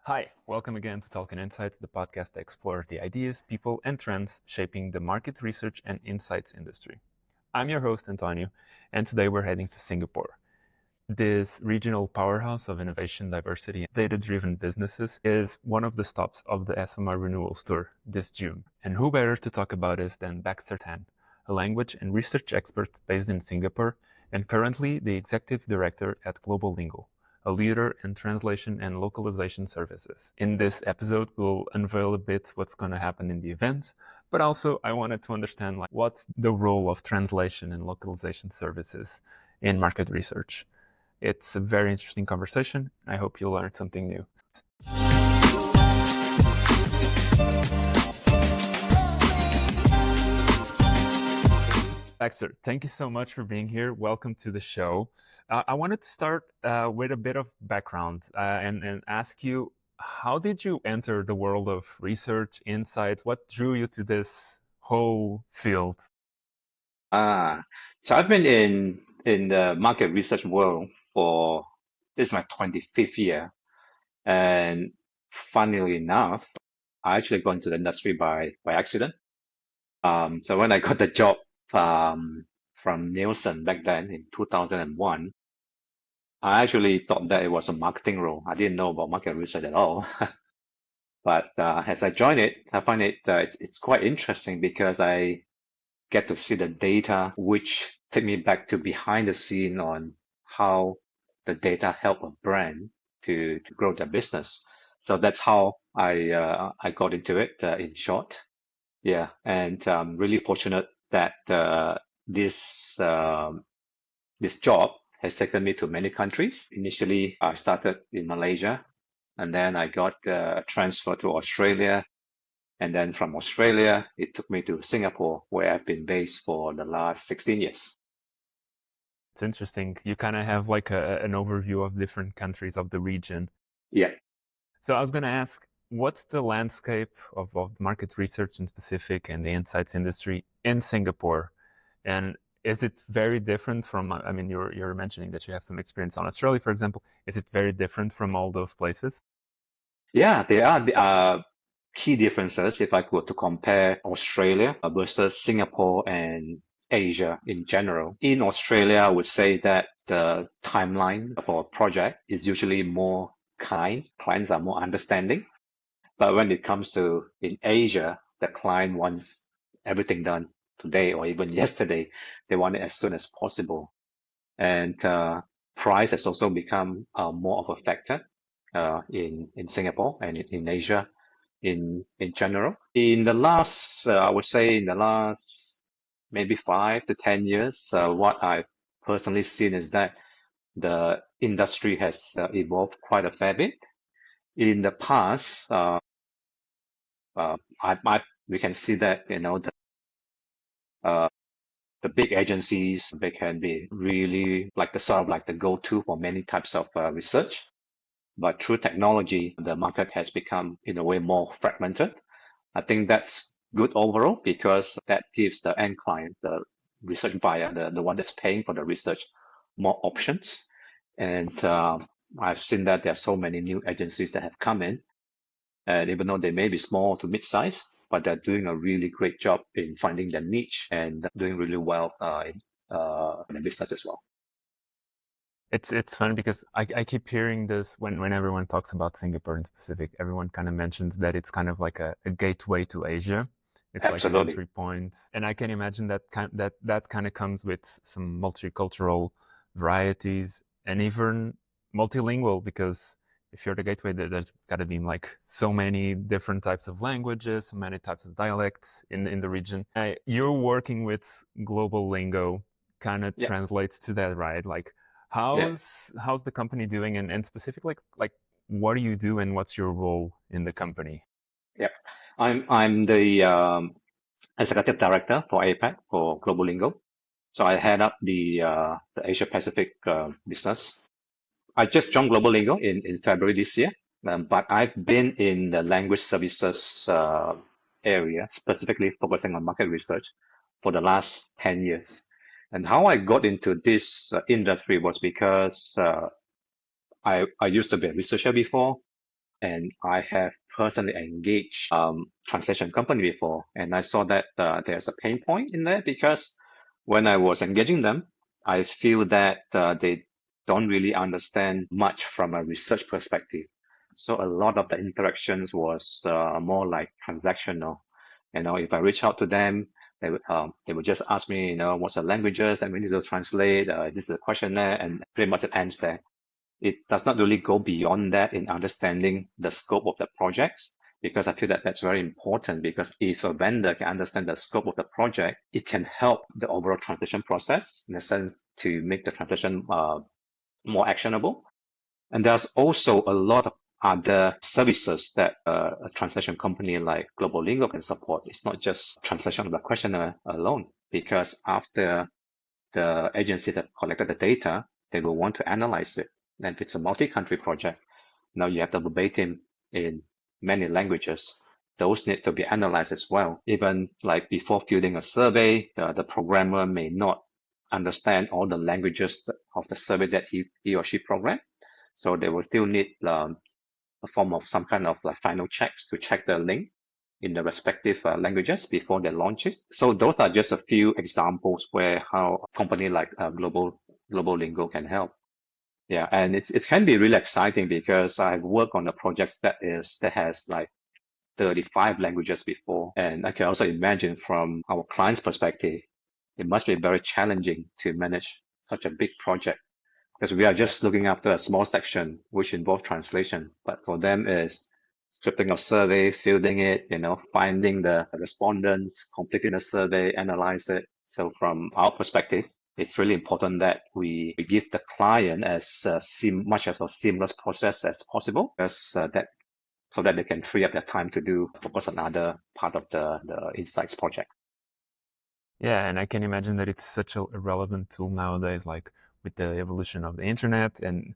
Hi, welcome again to Talking Insights, the podcast that explores the ideas, people, and trends shaping the market research and insights industry. I'm your host, Antonio, and today we're heading to Singapore. This regional powerhouse of innovation, diversity, and data-driven businesses is one of the stops of the Esomar Renewal Tour this June. And who better to talk about this than Baxter Tan, a language and research expert based in Singapore and currently the executive director at Global Lingo, a leader in translation and localization services. In this episode, we'll unveil a bit what's going to happen in the event, but also I wanted to understand what's the role of translation and localization services in market research. It's a very interesting conversation. I hope you'll learn something new. Baxter, thank you so much for being here. Welcome to the show. I wanted to start with a bit of background and ask you, how did you enter the world of research, insights? What drew you to this whole field? Ah, so I've been in the market research world for this is my 25th year, and funnily enough, I actually got into the industry by accident. So when I got the job um, from Nielsen back then in 2001, I actually thought that it was a marketing role. I didn't know about market research at all. But as I joined it, I find it's quite interesting because I get to see the data, which take me back to behind the scene on how the data help a brand to grow their business. So that's how I got into it. In short, yeah, and really fortunate that this job has taken me to many countries. Initially, I started in Malaysia, and then I got transferred to Australia, and then from Australia, it took me to Singapore, where I've been based for the last 16 years. It's interesting. You kind of have like an overview of different countries of the region. Yeah. So I was going to ask, what's the landscape of market research in specific and the insights industry in Singapore? And is it very different from, I mean, you're mentioning that you have some experience on Australia, for example. Is it very different from all those places? Yeah, there are key differences if I were to compare Australia versus Singapore and Asia in general. In Australia, I would say that the timeline for a project is usually more kind. Clients are more understanding. But when it comes to in Asia, the client wants everything done today or even yesterday. They want it as soon as possible. And price has also become more of a factor in Singapore and in Asia in general. In the last, I would say, in the last maybe 5 to 10 years, what I've personally seen is that the industry has evolved quite a fair bit. In the past, we can see that uh, the big agencies, they can be really like the sort of like the go-to for many types of research. But through technology, the market has become in a way more fragmented. I think that's good overall because that gives the end client, the research buyer, the one that's paying for the research, more options. And I've seen that there are so many new agencies that have come in, and even though they may be small to mid-size, but they're doing a really great job in finding their niche and doing really well in the business as well. It's funny because I keep hearing this when everyone talks about Singapore in specific. Everyone kind of mentions that it's kind of like a gateway to Asia. It's like an Absolutely. entry point, and I can imagine that kind of comes with some multicultural varieties and even multilingual. Because if you're the gateway, there's got to be like so many different types of languages, so many types of dialects in the region. You're working with Global Lingo, kind of Yeah. translates to that, right? Like Yeah. how's the company doing, and specifically like what do you do and what's your role in the company? Yeah. I'm the executive director for APAC for Global Lingo. So I head up the Asia Pacific business. I just joined Global Lingo in February this year, but I've been in the language services area, specifically focusing on market research for the last 10 years. And how I got into this industry was because I used to be a researcher before. and I have personally engaged translation company before, and I saw that there's a pain point in there because when I was engaging them, I feel that they don't really understand much from a research perspective. So a lot of the interactions was more like transactional. If I reach out to them, they would just ask me, what's the languages and we need to translate. This is a questionnaire, and pretty much it ends there. It does not really go beyond that in understanding the scope of the projects, because I feel that that's very important, because if a vendor can understand the scope of the project, it can help the overall transition process in a sense to make the transition more actionable. And there's also a lot of other services that a translation company like Global Lingo can support. It's not just translation of the questionnaire alone, because after the agency that collected the data, they will want to analyze it. And if it's a multi-country project, now you have the verbatim in many languages. Those need to be analyzed as well. Even like before filling a survey, the programmer may not understand all the languages of the survey that he or she programmed. So they will still need a form of some kind of like final checks to check the link in the respective languages before they launch it. So those are just a few examples where how a company like Global Lingo can help. Yeah, and it can be really exciting because I've worked on a project that has like 35 languages before, and I can also imagine from our client's perspective, it must be very challenging to manage such a big project, because we are just looking after a small section which involves translation. But for them is scripting of survey, fielding it, finding the respondents, completing the survey, analyze it. So from our perspective, it's really important that we give the client as much of a seamless process as possible, because that so that they can free up their time to focus on other part of the insights project. Yeah, and I can imagine that it's such a relevant tool nowadays, like with the evolution of the internet and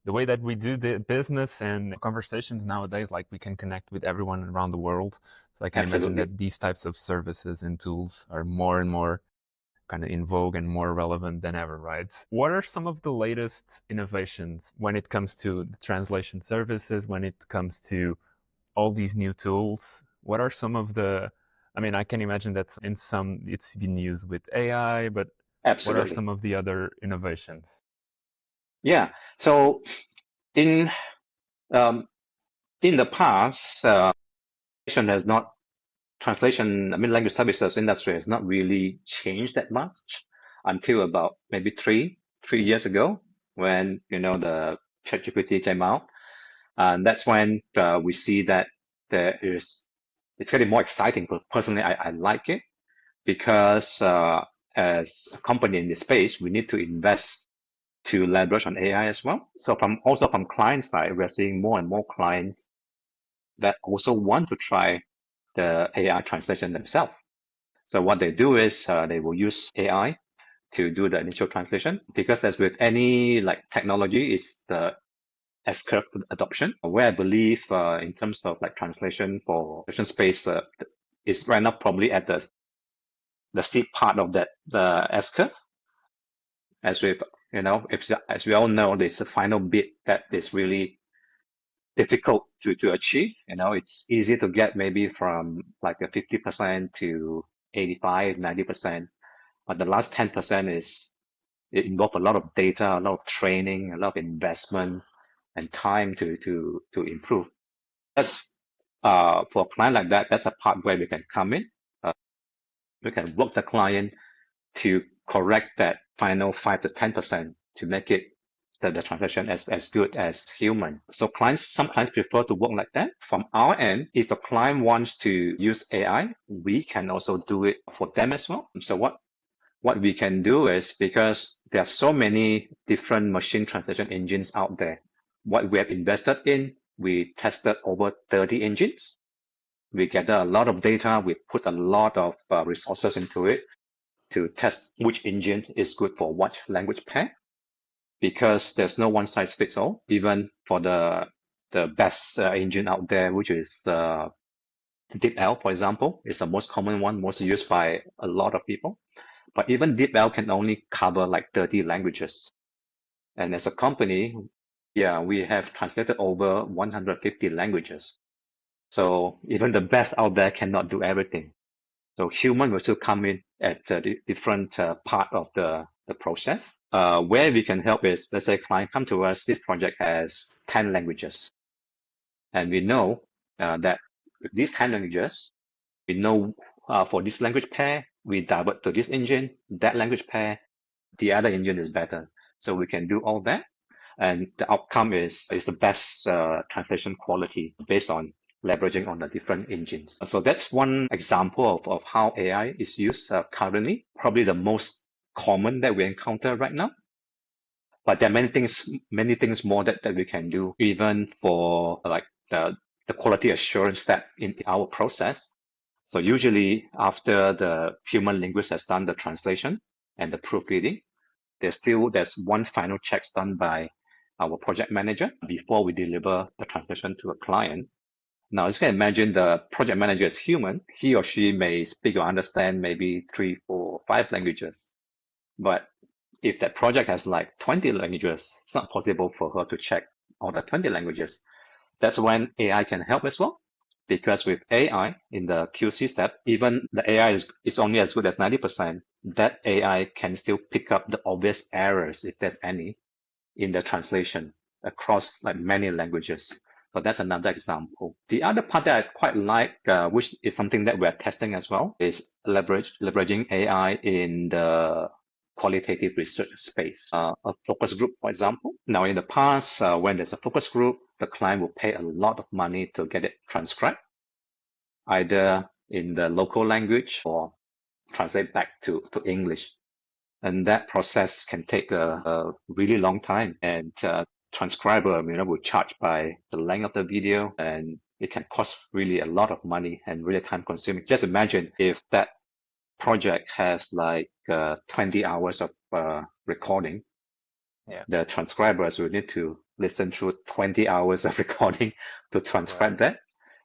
the way that we do the business and conversations nowadays, like we can connect with everyone around the world. So I can imagine Absolutely. that these types of services and tools are more and more kind of in vogue and more relevant than ever, right? What are some of the latest innovations when it comes to the translation services, when it comes to all these new tools? What are some of the, I mean, I can imagine that in some it's been used with AI, but what are Absolutely. some of the other innovations? Yeah. So in um, in the past, translation has not translation, I mean, language services industry has not really changed that much until about maybe three years ago, when the ChatGPT came out, and that's when we see that it's getting more exciting. But personally, I like it because as a company in this space, we need to invest to leverage on AI as well. So from client side, we're seeing more and more clients that also want to try the AI translation themselves. So what they do is they will use AI to do the initial translation, because as with any like technology, it's the S-curve adoption, where I believe in terms of like translation for translation space is right now probably at the steep part of the S-curve. As we as we all know, it's the final bit that is really difficult to achieve. It's easy to get maybe from like a 50% to 85, 90%. But the last 10% it involves a lot of data, a lot of training, a lot of investment and time to improve. That's for a client like that, that's a part where we can come in. Uh, we can work the client to correct that final 5 to 10% to make it the transaction as good as human. So some clients prefer to work like that. From our end, if a client wants to use AI, we can also do it for them as well. So what we can do is, because there are so many different machine translation engines out there, what we have invested in, we tested over 30 engines. We gather a lot of data. We put a lot of resources into it to test which engine is good for what language pair, because there's no one size fits all. Even for the best engine out there, which is DeepL, for example, is the most common one, most used by a lot of people. But even DeepL can only cover like 30 languages. And as a company, Yeah, we have translated over 150 languages. So even the best out there cannot do everything. So human will still come in at the different part of the process. Where we can help is, let's say client come to us, this project has 10 languages. And we know that with these 10 languages, we know for this language pair, we divert to this engine, that language pair, the other engine is better. So we can do all that. And the outcome is the best translation quality based on leveraging on the different engines. So that's one example of how AI is used currently, probably the most common that we encounter right now. But there are many things more that we can do, even for like the quality assurance step in our process. So usually after the human linguist has done the translation and the proofreading, there's one final checks done by our project manager before we deliver the translation to a client. Now, as you can imagine, the project manager is human. He or she may speak or understand maybe 3, 4, 5 languages. But if that project has like 20 languages, it's not possible for her to check all the 20 languages. That's when AI can help as well. Because with AI in the QC step, even the AI is only as good as 90%. That AI can still pick up the obvious errors, if there's any, in the translation across like many languages. So that's another example. The other part that I quite like, which is something that we're testing as well, is leveraging AI in the qualitative research space. A focus group, for example. Now, in the past, when there's a focus group, the client will pay a lot of money to get it transcribed, either in the local language or translate back to English. And that process can take a really long time. And transcriber, will charge by the length of the video, and it can cost really a lot of money and really time consuming. Just imagine if that project has like 20 hours of recording. Yeah. The transcribers will need to listen through 20 hours of recording to transcribe Right. that.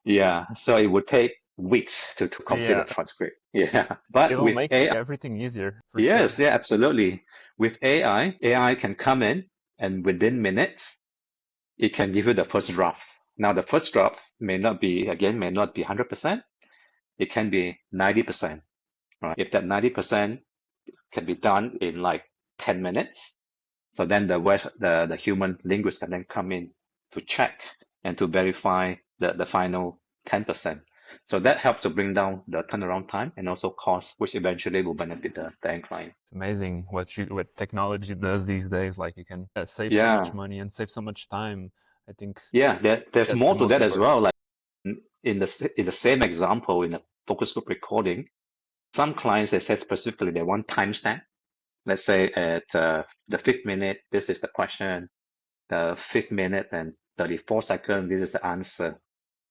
Yeah, so it would take weeks to complete a Yeah. transcript. Yeah, but It'll with make AI, everything easier for yes, sure. yeah, absolutely. With AI can come in and within minutes, it can give you the first draft. Now, the first draft may not be 100%. It can be 90%, right? If that 90% can be done in like 10 minutes, so then the human linguist can then come in to check and to verify the final 10%. So that helps to bring down the turnaround time and also cost, which eventually will benefit the end client. It's amazing what technology does these days. Like you can save so much Yeah, money and save so much time. I think yeah. There's that's the more to most that as important. well. Like in the same example in a focus group recording, some clients they said specifically they want timestamp. Let's say at the 5th minute, this is the question. The 5th minute and 34 seconds, this is the answer.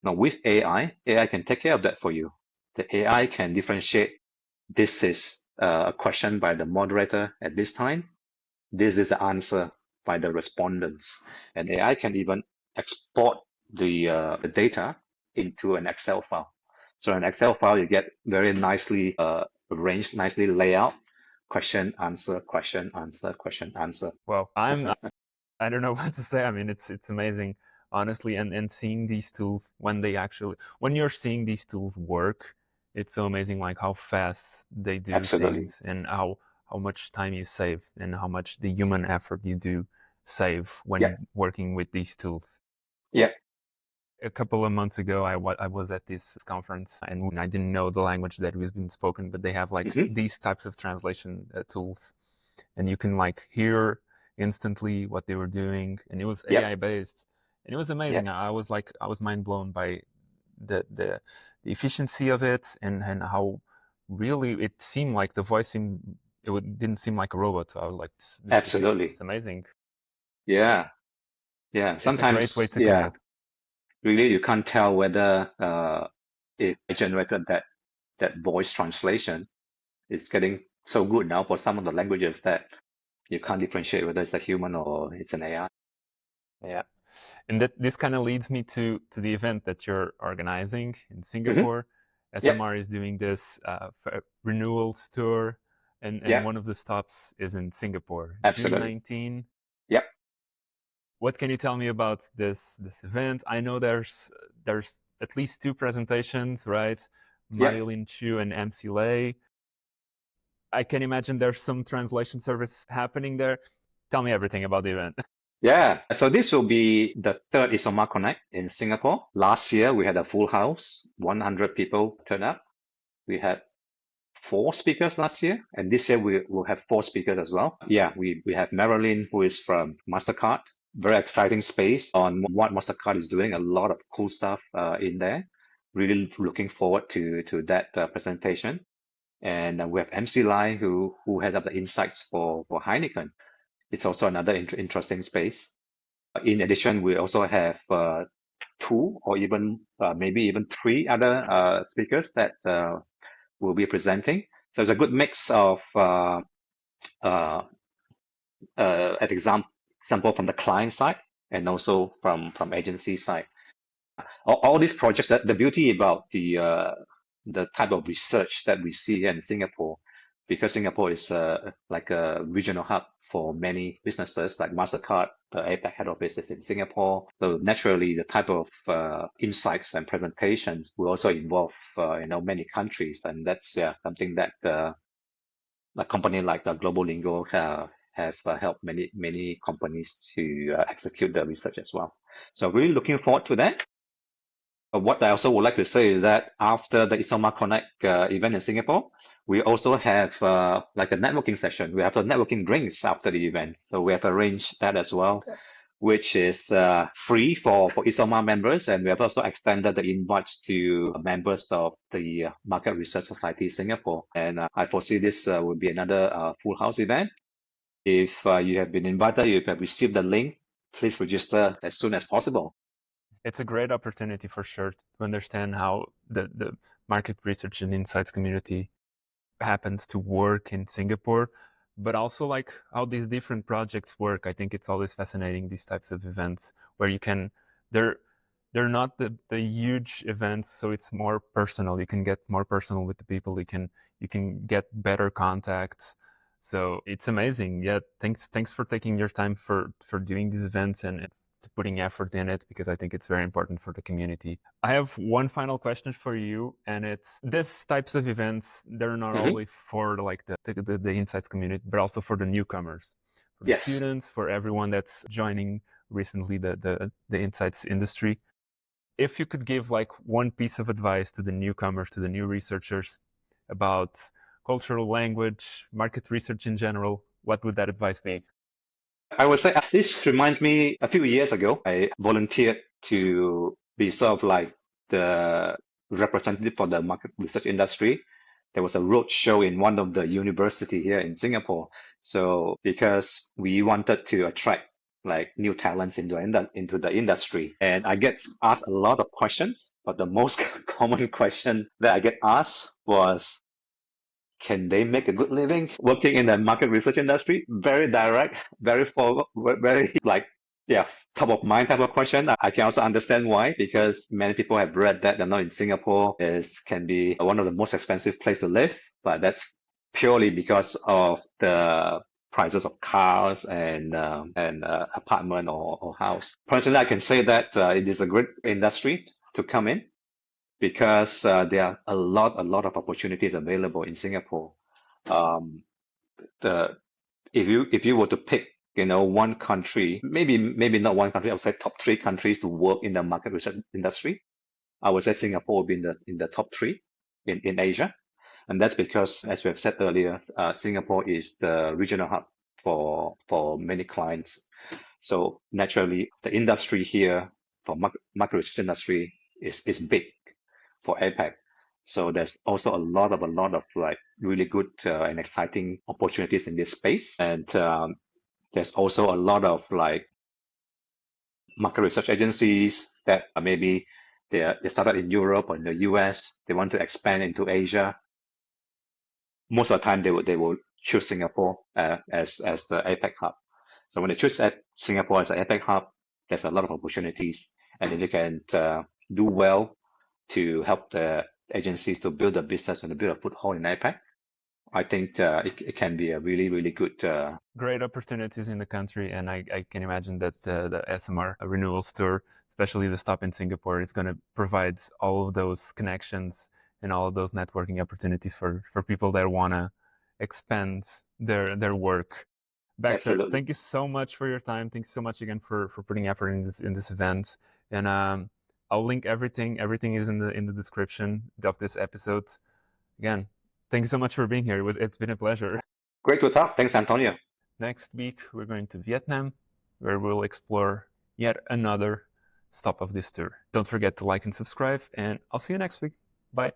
Now with AI can take care of that for you. The AI can differentiate. This is a question by the moderator at this time. This is the answer by the respondents. And AI can even export the data into an Excel file. So an Excel file, you get very nicely arranged, nicely laid out. Question, answer, question, answer, question, answer. Well, I don't know what to say. I mean, it's amazing, honestly, and seeing these tools when you're seeing these tools work, it's so amazing, like how fast they do Absolutely. things and how much time you save and how much the human effort you do save Yeah. when working with these tools. Yeah. A couple of months ago, I was at this conference and I didn't know the language that was being spoken, but they have like Hmm. these types of translation tools, and you can like hear instantly what they were doing, and it was Yeah. AI based, and it was Yeah. amazing. I was mind blown by the efficiency of it and how really it seemed like the voice seemed didn't seem like a robot. I was like, this is Absolutely. amazing. Yeah. Yeah. It's a great way Sometimes, to yeah, connect. really you can't tell whether it generated that voice translation. It's getting so good now for some of the languages that you can't differentiate whether it's a human or it's an AI. Yeah. And that this kind of leads me to the event that you're organizing in Hmm. Singapore. Yep. SMR is doing this Renewals Tour, and Yep. one of the stops is in Singapore, June Absolutely. 19. Yep. What can you tell me about this event? I know there's at least two presentations, right? Yeah. Marilyn Chu and MC Lay. I can imagine there's some translation service happening there. Tell me everything about the event. Yeah. So this will be the third Esomar Connect in Singapore. Last year we had a full house, 100 people turn up. We had 4 speakers last year, and this year we will have 4 speakers as well. Yeah, we have Marilyn, who is from MasterCard. Very exciting space on what MasterCard is doing. A lot of cool stuff in there. Really looking forward to that presentation. And we have MC Lai, who heads up the insights for Heineken. It's also another interesting space. In addition, we also have 2 or even maybe even 3 other speakers that will be presenting. So it's a good mix of uh, an example from the client side and also from agency side. All these projects, that the beauty about the type of research that we see here in Singapore, because Singapore is like a regional hub for many businesses, like MasterCard, the APAC head office is in Singapore. So naturally, the type of insights and presentations will also involve many countries, and that's something that a company like the Global Lingo have helped many companies to execute the research as well. So really looking forward to that. What I also would like to say is that after the Esomar Connect event in Singapore, we also have like a networking session. We have the networking drinks after the event. So we have arranged that as well, which is free for Esomar members. And we have also extended the invites to members of the Market Research Society Singapore. And I foresee this will be another full house event. If you have been invited, if you have received the link, please register as soon as possible. It's a great opportunity for sure to understand how the market research and insights community happens to work in Singapore, but also like how these different projects work. I think it's always fascinating, these types of events where you can, they're they're not the huge events, so it's more personal. You can get more personal with the people. You can get better contacts. So it's amazing. Yeah, thanks for taking your time for doing these events and putting effort in it, because I think it's very important for the community. I have one final question for you, and it's these types of events, they're not Mhm. only for like the insights community, but also for the newcomers, for the Yes. students, for everyone that's joining recently the insights industry. If you could give like one piece of advice to the newcomers, to the new researchers about cultural language, market research in general, what would that advice be? I would say this reminds me a few years ago, I volunteered to be sort of like the representative for the market research industry. There was a road show in one of the university here in Singapore. So because we wanted to attract like new talents into the industry, and I get asked a lot of questions, but the most common question that I get asked was, can they make a good living working in the market research industry? Very direct, very forward, very like, yeah, top of mind type of question. I can also understand why, because many people have read that in Singapore is can be one of the most expensive place to live, but that's purely because of the prices of cars and apartment or house. Personally, I can say that it is a great industry to come in because there are a lot of opportunities available in Singapore. Um, the if you were to pick, one country, maybe not one country, I would say top 3 countries to work in the market research industry, I would say Singapore would be in the top 3 in Asia, and that's because, as we have said earlier, Singapore is the regional hub for many clients. So naturally, the industry here for market research industry is big for APAC. So there's also a lot of like really good and exciting opportunities in this space. And there's also a lot of like market research agencies that maybe they started in Europe or in the US. They want to expand into Asia. Most of the time, they will choose Singapore as the APAC hub. So when they choose Singapore as an APAC hub, there's a lot of opportunities, and if you can do well to help the agencies to build a business and to build a foothold in APAC, I think it can be a really, really good. Great opportunities in the country, and I can imagine that the Esomar Renewals Tour, especially the stop in Singapore, is going to provide all of those connections and all of those networking opportunities for people that want to expand their work. Baxter, Absolutely. thank you so much for your time. Thanks so much again for putting effort in this event. And I'll link everything. Everything is in the description of this episode. Again, thank you so much for being here. It's been a pleasure. Great to talk. Thanks, Antonio. Next week, we're going to Vietnam, where we'll explore yet another stop of this tour. Don't forget to like and subscribe, and I'll see you next week. Bye.